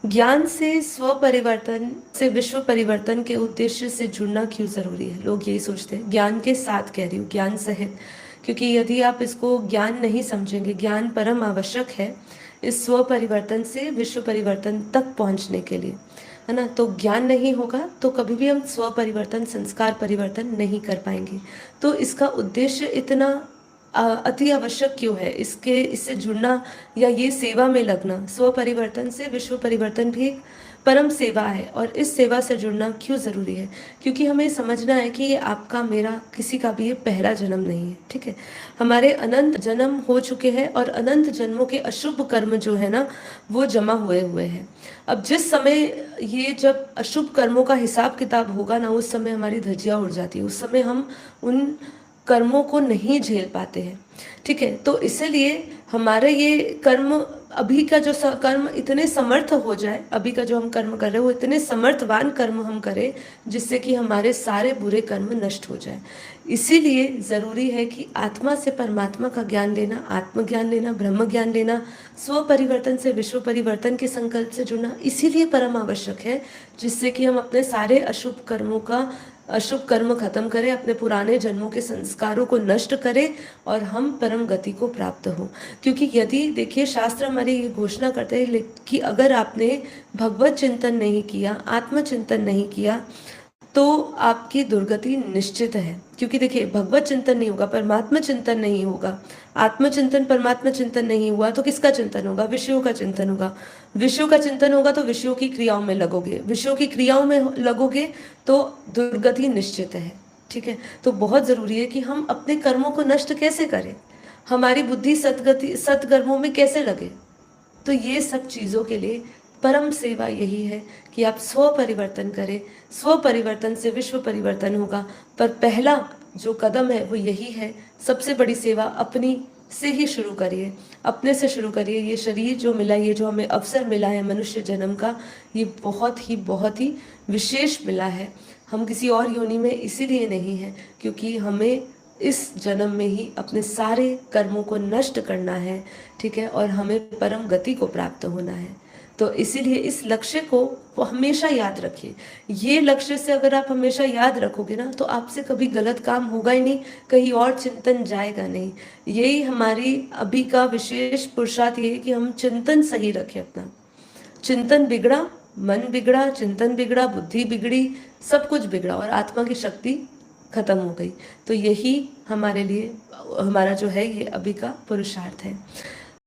ज्ञान से स्व परिवर्तन से विश्व परिवर्तन के उद्देश्य से जुड़ना क्यों जरूरी है? लोग यही सोचते हैं, ज्ञान के साथ कह रही हूँ, ज्ञान सहित। क्योंकि यदि आप इसको ज्ञान नहीं समझेंगे, ज्ञान परम आवश्यक है इस स्व परिवर्तन से विश्व परिवर्तन तक पहुंचने के लिए, है ना। तो ज्ञान नहीं होगा तो कभी भी हम स्व परिवर्तन, संस्कार परिवर्तन नहीं कर पाएंगे। तो इसका उद्देश्य इतना अति आवश्यक क्यों है? इससे जुड़ना या ये सेवा में लगना, स्व परिवर्तन से विश्व परिवर्तन भी एक परम सेवा है। और इस सेवा से जुड़ना क्यों जरूरी है? क्योंकि हमें समझना है कि ये आपका, मेरा, किसी का भी ये पहला जन्म नहीं है, ठीक है। हमारे अनंत जन्म हो चुके हैं और अनंत जन्मों के अशुभ कर्म जो है ना, वो जमा हुए हुए हैं। अब जिस समय ये, जब अशुभ कर्मों का हिसाब किताब होगा ना, उस समय हमारी धज्जियां उड़ जाती है, उस समय हम उन कर्मों को नहीं झेल पाते हैं, ठीक है। तो इसलिए हमारे ये कर्म, अभी का जो कर्म इतने समर्थ हो जाए, अभी का जो हम कर्म कर रहे हैं वो इतने समर्थवान कर्म हम करें जिससे कि हमारे सारे बुरे कर्म नष्ट हो जाए। इसीलिए जरूरी है कि आत्मा से परमात्मा का ज्ञान लेना, आत्मज्ञान लेना, ब्रह्म ज्ञान लेना, स्व परिवर्तन से विश्व परिवर्तन के संकल्प से जुड़ना इसीलिए परम आवश्यक है, जिससे कि हम अपने सारे अशुभ कर्म खत्म करें, अपने पुराने जन्मों के संस्कारों को नष्ट करें और हम परम गति को प्राप्त हो। क्योंकि यदि देखिए, शास्त्र हमारी ये घोषणा करते हैं कि अगर आपने भगवत चिंतन नहीं किया, आत्मचिंतन नहीं किया, तो आपकी दुर्गति निश्चित है। क्योंकि देखिए, भगवत चिंतन नहीं होगा, परमात्मा चिंतन नहीं होगा, आत्मचिंतन परमात्मा चिंतन नहीं हुआ तो किसका चिंतन होगा? विषयों का चिंतन होगा। विषयों का चिंतन होगा तो विषयों की क्रियाओं में लगोगे, विषयों की क्रियाओं में लगोगे तो दुर्गति निश्चित है, ठीक है। तो बहुत जरूरी है कि हम अपने कर्मों को नष्ट कैसे करें, हमारी बुद्धि सत्कर्मों में कैसे लगे। तो ये सब चीजों के लिए परम सेवा यही है कि आप स्व परिवर्तन करें। स्व परिवर्तन से विश्व परिवर्तन होगा, पर पहला जो कदम है वो यही है। सबसे बड़ी सेवा अपनी से ही शुरू करिए, अपने से शुरू करिए। ये शरीर जो मिला, ये जो हमें अवसर मिला है मनुष्य जन्म का, ये बहुत ही विशेष मिला है। हम किसी और योनि में इसीलिए नहीं है क्योंकि हमें इस जन्म में ही अपने सारे कर्मों को नष्ट करना है, ठीक है, और हमें परम गति को प्राप्त होना है। तो इसीलिए इस लक्ष्य को वो हमेशा याद रखिए। ये लक्ष्य से अगर आप हमेशा याद रखोगे ना, तो आपसे कभी गलत काम होगा ही नहीं, कहीं और चिंतन जाएगा नहीं। यही हमारी अभी का विशेष पुरुषार्थ ये है कि हम चिंतन सही रखें अपना। चिंतन बिगड़ा, मन बिगड़ा, चिंतन बिगड़ा, बुद्धि बिगड़ी, सब कुछ बिगड़ा और आत्मा की शक्ति खत्म हो गई। तो यही हमारे लिए, हमारा जो है ये अभी का पुरुषार्थ है।